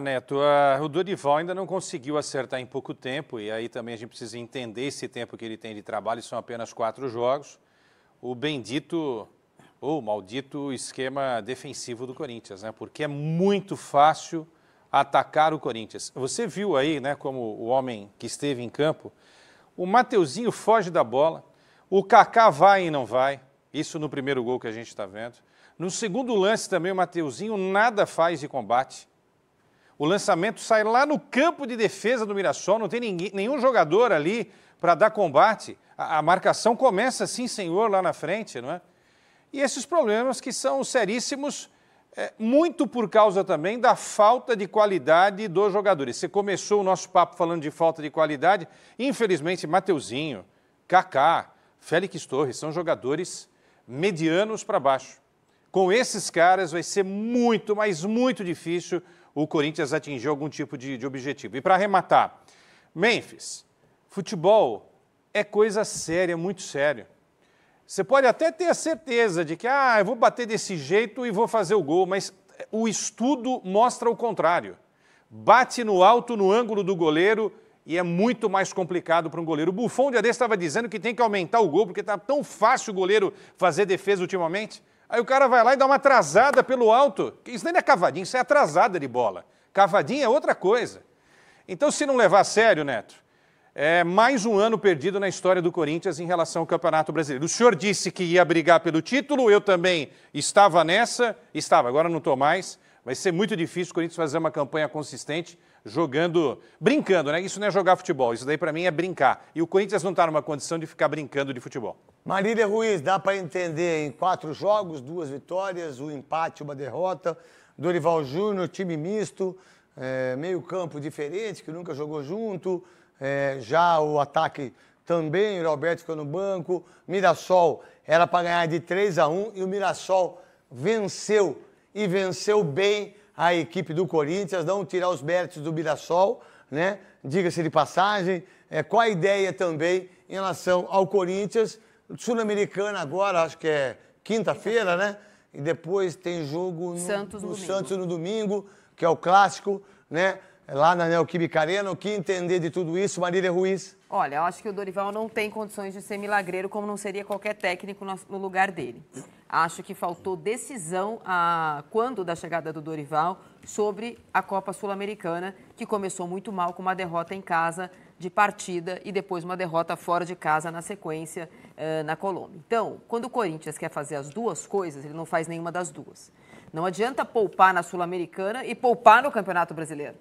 Neto, o Dorival ainda não conseguiu acertar em pouco tempo, e aí também a gente precisa entender esse tempo que ele tem de trabalho, são apenas 4 jogos. O bendito ou maldito esquema defensivo do Corinthians, né? Porque é muito fácil atacar o Corinthians. Você viu aí, né, como o homem que esteve em campo, o Mateuzinho foge da bola, o Kaká vai e não vai, isso no primeiro gol que a gente está vendo. No segundo lance também o Mateuzinho nada faz de combate. O lançamento sai lá no campo de defesa do Mirassol, não tem nenhum jogador ali para dar combate. A marcação começa sim, senhor, lá na frente, não é? E esses problemas que são seríssimos, muito por causa também da falta de qualidade dos jogadores. Você começou o nosso papo falando de falta de qualidade, infelizmente Mateuzinho, Kaká, Félix Torres são jogadores medianos para baixo. Com esses caras vai ser muito, mas muito difícil o Corinthians atingir algum tipo de objetivo. E para arrematar, Memphis, futebol é coisa séria, muito sério. Você pode até ter a certeza de que eu vou bater desse jeito e vou fazer o gol, mas o estudo mostra o contrário. Bate no alto, no ângulo do goleiro e é muito mais complicado para um goleiro. O Buffon de Ades estava dizendo que tem que aumentar o gol porque está tão fácil o goleiro fazer defesa ultimamente. Aí o cara vai lá e dá uma atrasada pelo alto. Isso nem é cavadinho, isso é atrasada de bola. Cavadinho é outra coisa. Então, se não levar a sério, Neto, é mais um ano perdido na história do Corinthians em relação ao Campeonato Brasileiro. O senhor disse que ia brigar pelo título, eu também estava nessa, agora não estou mais. Vai ser muito difícil o Corinthians fazer uma campanha consistente, brincando, né? Isso não é jogar futebol, isso daí para mim é brincar. E o Corinthians não está numa condição de ficar brincando de futebol. Marília Ruiz, dá para entender em 4 jogos, 2 vitórias, um empate, uma derrota. Dorival Júnior, time misto, meio campo diferente, que nunca jogou junto. Já o ataque também, o Roberto ficou no banco. Mirassol era para ganhar de 3-1 e o Mirassol venceu. E venceu bem a equipe do Corinthians, não tirar os méritos do Mirassol, né? Diga-se de passagem. Qual a ideia também em relação ao Corinthians? Sul-Americana agora, acho que é quinta-feira, né? E depois tem jogo no Santos no domingo, que é o clássico, né? Lá na Neoquímica Arena. O que entender de tudo isso, Marília Ruiz? Olha, eu acho que o Dorival não tem condições de ser milagreiro, como não seria qualquer técnico no lugar dele. Acho que faltou decisão quando da chegada do Dorival sobre a Copa Sul-Americana, que começou muito mal com uma derrota em casa de partida e depois uma derrota fora de casa na sequência na Colômbia. Então, quando o Corinthians quer fazer as duas coisas, ele não faz nenhuma das duas. Não adianta poupar na Sul-Americana e poupar no Campeonato Brasileiro.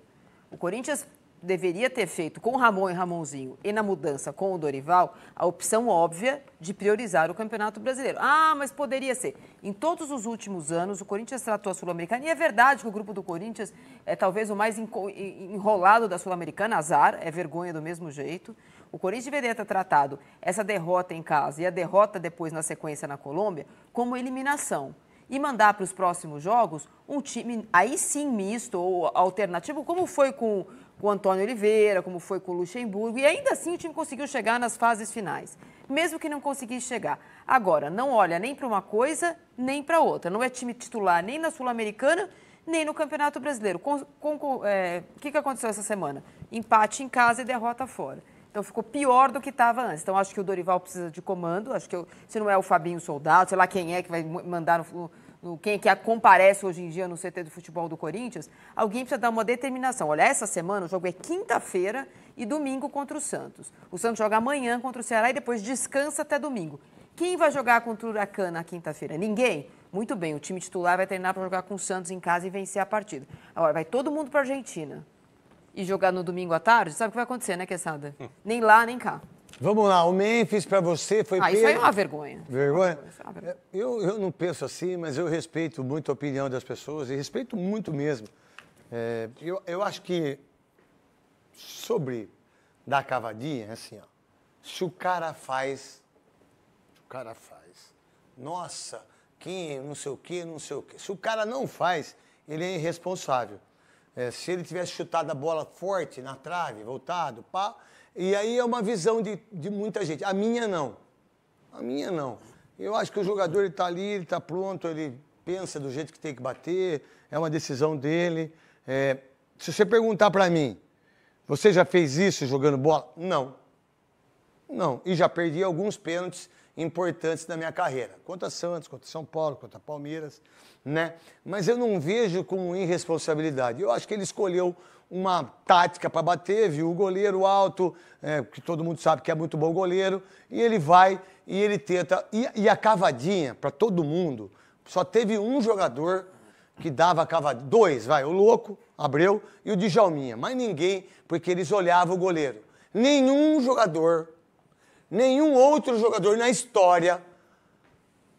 O Corinthians deveria ter feito com o Ramon e Ramonzinho e na mudança com o Dorival a opção óbvia de priorizar o Campeonato Brasileiro. Mas poderia ser. Em todos os últimos anos, o Corinthians tratou a Sul-Americana e é verdade que o grupo do Corinthians é talvez o mais enrolado da Sul-Americana, azar, é vergonha do mesmo jeito. O Corinthians deveria ter tratado essa derrota em casa e a derrota depois na sequência na Colômbia como eliminação. E mandar para os próximos jogos um time, aí sim, misto ou alternativo, como foi com o Antônio Oliveira, como foi com o Luxemburgo, e ainda assim o time conseguiu chegar nas fases finais, mesmo que não conseguisse chegar. Agora, não olha nem para uma coisa, nem para outra. Não é time titular nem na Sul-Americana, nem no Campeonato Brasileiro. O que aconteceu essa semana? Empate em casa e derrota fora. Então, ficou pior do que estava antes. Então, acho que o Dorival precisa de comando. Acho que se não é o Fabinho Soldado, sei lá quem é que vai mandar quem é que comparece hoje em dia no CT do futebol do Corinthians, alguém precisa dar uma determinação. Olha, essa semana o jogo é quinta-feira e domingo contra o Santos. O Santos joga amanhã contra o Ceará e depois descansa até domingo. Quem vai jogar contra o Huracan na quinta-feira? Ninguém? Muito bem, o time titular vai treinar para jogar com o Santos em casa e vencer a partida. Agora, vai todo mundo para a Argentina e jogar no domingo à tarde, sabe o que vai acontecer, né, Quesada? Nem lá, nem cá. Vamos lá, o Memphis para você foi... Isso aí é uma vergonha. Vergonha? Eu não penso assim, mas eu respeito muito a opinião das pessoas e respeito muito mesmo. Eu acho que sobre dar cavadinha, assim, ó, se o cara faz, nossa, quem não sei o quê, não sei o quê. Se o cara não faz, ele é irresponsável. Se ele tivesse chutado a bola forte na trave, voltado, pá, e aí é uma visão de muita gente. A minha não. A minha não. Eu acho que o jogador está ali, ele está pronto, ele pensa do jeito que tem que bater, é uma decisão dele. se você perguntar para mim, você já fez isso jogando bola? Não. Não. E já perdi alguns pênaltis importantes na minha carreira. Contra Santos, contra São Paulo, contra Palmeiras, né? Mas eu não vejo como irresponsabilidade. Eu acho que ele escolheu uma tática para bater, viu o goleiro alto, que todo mundo sabe que é muito bom goleiro, e ele vai e ele tenta. E a cavadinha, para todo mundo, só teve um jogador que dava a cavadinha. 2, o Louco, Abreu, e o Djalminha. Mas ninguém, porque eles olhavam o goleiro. Nenhum jogador, nenhum outro jogador na história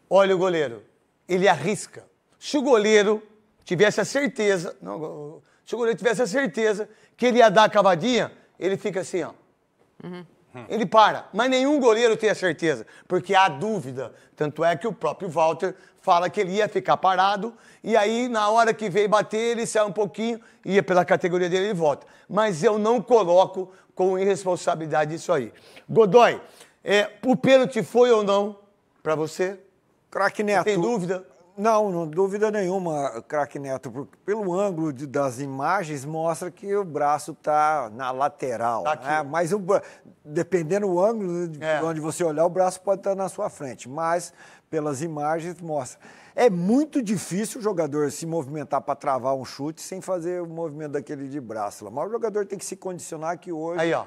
olha o goleiro. Ele arrisca. Se o goleiro tivesse a certeza... Se o goleiro tivesse a certeza que ele ia dar a cavadinha, ele fica assim, ó. Ele para. Mas nenhum goleiro tem a certeza, porque há dúvida. Tanto é que o próprio Walter fala que ele ia ficar parado, e aí, na hora que veio bater, ele sai um pouquinho, ia pela categoria dele e volta. Mas eu não coloco com irresponsabilidade isso aí. Godoy, o pênalti foi ou não para você? Craque Neto. Tem dúvida? Não dúvida nenhuma, craque Neto, porque pelo ângulo das imagens mostra que o braço está na lateral. Tá aqui. Né? Mas dependendo do ângulo de onde você olhar, o braço pode estar na sua frente. Mas pelas imagens mostra. É muito difícil o jogador se movimentar para travar um chute sem fazer o movimento daquele de braço. Mas o jogador tem que se condicionar que hoje... Aí, ó.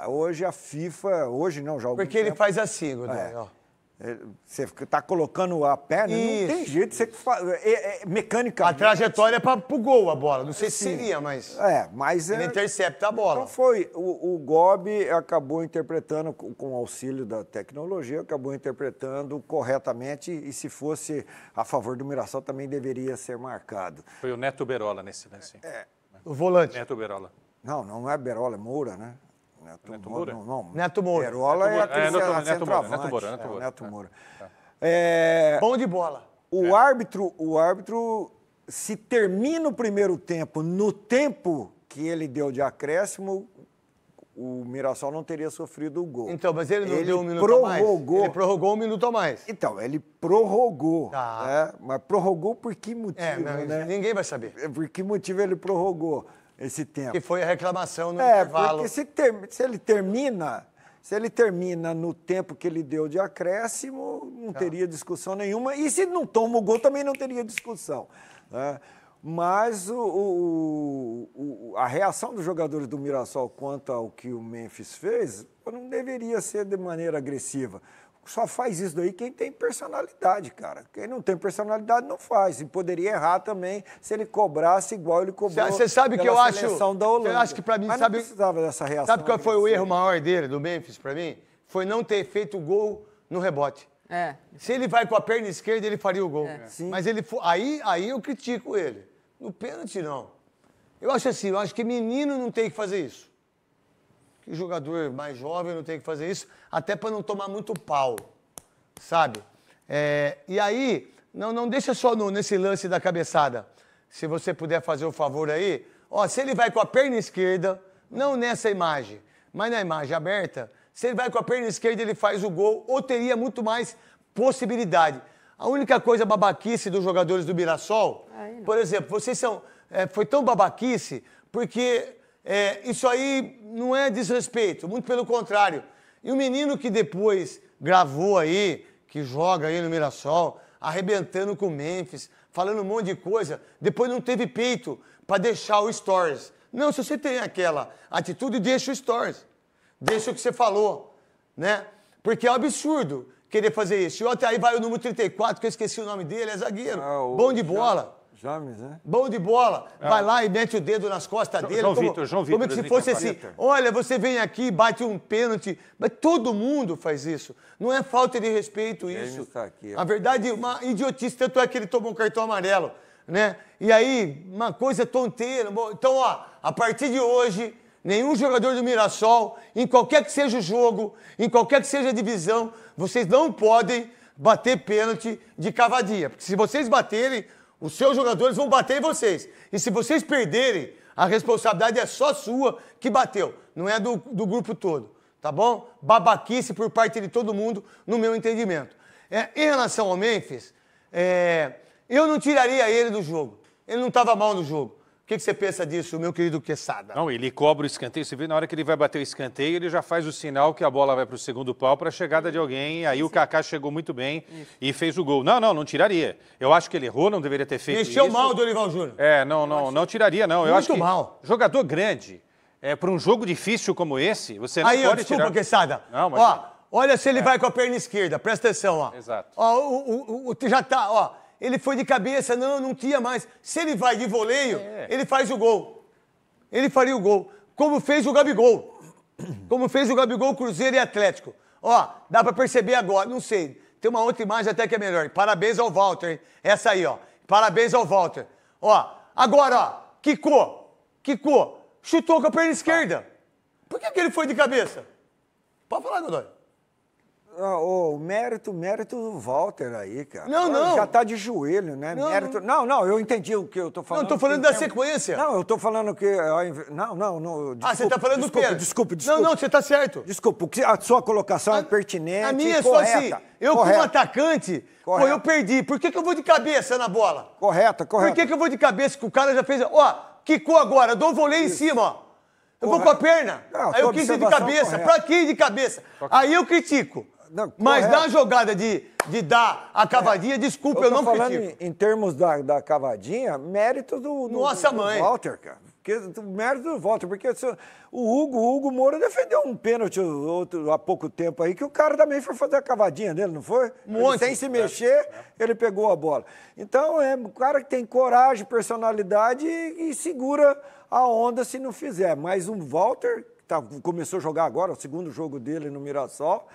Hoje a FIFA... Hoje não, já... Porque ele faz assim, Godoy, ó. Você está colocando a perna, não tem jeito, você mecanicamente. A trajetória é para o gol a bola, não sei se seria, mas... mas ele intercepta a bola. Então foi, o Gobi acabou interpretando, com o auxílio da tecnologia, acabou interpretando corretamente, e se fosse a favor do Mirassol também deveria ser marcado. Foi o Neto Berola nesse lance. O volante. Neto Berola. Não é Berola, é Moura, né? Neto Moura? Não. Neto Moura. Berola é aquele centroavante. Neto Moura. Bom de bola. O árbitro, se termina o primeiro tempo, no tempo que ele deu de acréscimo, o Mirassol não teria sofrido o gol. Então, mas ele não deu um minuto a mais? Ele prorrogou um minuto a mais. Então, ele prorrogou. Tá. Mas prorrogou por que motivo, né? Ninguém vai saber. Por que motivo ele prorrogou esse tempo? Que foi a reclamação no intervalo. Porque se ele termina no tempo que ele deu de acréscimo, não teria discussão nenhuma. E se não toma o gol, também não teria discussão. Né? Mas a reação dos jogadores do Mirassol quanto ao que o Memphis fez não deveria ser de maneira agressiva. Só faz isso daí quem tem personalidade, cara. Quem não tem personalidade não faz. E poderia errar também se ele cobrasse igual ele cobrou. Você sabe que eu acho. Da Holanda. Eu acho que para mim, mas sabe, não precisava dessa reação. Sabe qual foi o erro maior dele, do Memphis, para mim? Foi não ter feito o gol no rebote. Se ele vai com a perna esquerda, ele faria o gol. Mas ele aí eu critico ele. No pênalti, não. Eu acho assim, eu acho que menino não tem que fazer isso. Que jogador mais jovem não tem que fazer isso, até para não tomar muito pau, sabe? E aí, não deixa só nesse lance da cabeçada. Se você puder fazer o favor aí, se ele vai com a perna esquerda, não nessa imagem, mas na imagem aberta, se ele vai com a perna esquerda, ele faz o gol, ou teria muito mais possibilidade. A única coisa babaquice dos jogadores do Mirassol, por exemplo, vocês são... foi tão babaquice, porque... isso aí não é desrespeito, muito pelo contrário. E o menino que depois gravou aí, que joga aí no Mirassol, arrebentando com o Memphis, falando um monte de coisa, depois não teve peito para deixar o stories. Não, se você tem aquela atitude, deixa o stories. Deixa o que você falou, né? Porque é um absurdo querer fazer isso. E até aí vai o número 34, que eu esqueci o nome dele, é zagueiro. Bom de bola. James, né? Bom de bola. Vai lá e mete o dedo nas costas dele. João Vitor. Como se fosse assim, olha, você vem aqui, bate um pênalti. Mas todo mundo faz isso. Não é falta de respeito isso. Tá aqui, a verdade, uma idiotice, tanto é que ele tomou um cartão amarelo, né? E aí, uma coisa tonteira. Então, a partir de hoje, nenhum jogador do Mirassol, em qualquer que seja o jogo, em qualquer que seja a divisão, vocês não podem bater pênalti de cavadinha. Porque se vocês baterem, os seus jogadores vão bater em vocês. E se vocês perderem, a responsabilidade é só sua que bateu. Não é do grupo todo. Tá bom? Babaquice por parte de todo mundo, no meu entendimento. Em relação ao Memphis, eu não tiraria ele do jogo. Ele não estava mal no jogo. O que você pensa disso, meu querido Quesada? Não, ele cobra o escanteio. Você vê, na hora que ele vai bater o escanteio, ele já faz o sinal que a bola vai para o segundo pau para a chegada de alguém. E aí o Kaká chegou muito bem e fez o gol. Não tiraria. Eu acho que ele errou, não deveria ter feito isso. Mexeu mal o Dorival Júnior. Não tiraria, não. Eu acho que mal. Jogador grande, para um jogo difícil como esse, você não pode desculpa, tirar... Quesada. Não, mas... Ó, olha se ele vai com a perna esquerda, presta atenção, ó. Exato. Ó, já tá, ó. Ele foi de cabeça, não tinha mais. Se ele vai de voleio, ele faz o gol. Ele faria o gol. Como fez o Gabigol. Como fez o Gabigol, Cruzeiro e Atlético. Ó, dá pra perceber agora, não sei. Tem uma outra imagem até que é melhor. Parabéns ao Walter, hein? Essa aí, ó. Parabéns ao Walter. Ó, agora, ó. Quicou. Chutou com a perna esquerda. Por que ele foi de cabeça? Pode falar, Godoy. O mérito do Walter aí, cara. Não. Já tá de joelho, né? Não, eu entendi o que eu tô falando. Não, eu tô falando da sequência. Não, eu tô falando que... Não. Desculpa, você tá falando do Pedro. Desculpa. Não, você tá certo. Desculpa, a sua colocação é pertinente. A minha é correta, só assim, eu como atacante, pô, eu perdi. Por que eu vou de cabeça na bola? Correta. Por que eu vou de cabeça que o cara já fez... Ó, quicou agora, eu dou o voleio em cima, ó. Eu vou com a perna. Aí eu quis ir de cabeça. Correta. Pra que ir de cabeça? Aí eu critico. Mas na jogada de dar a cavadinha, desculpa, eu não falando critico. em termos da cavadinha, mérito do Walter, cara. O mérito do Walter, porque o Hugo Moura defendeu um pênalti há pouco tempo aí, que o cara também foi fazer a cavadinha dele, não foi? Sem se mexer, ele pegou a bola. Então, é um cara que tem coragem, personalidade e segura a onda se não fizer. Mas o Walter... começou a jogar agora, o segundo jogo dele no Mirassol,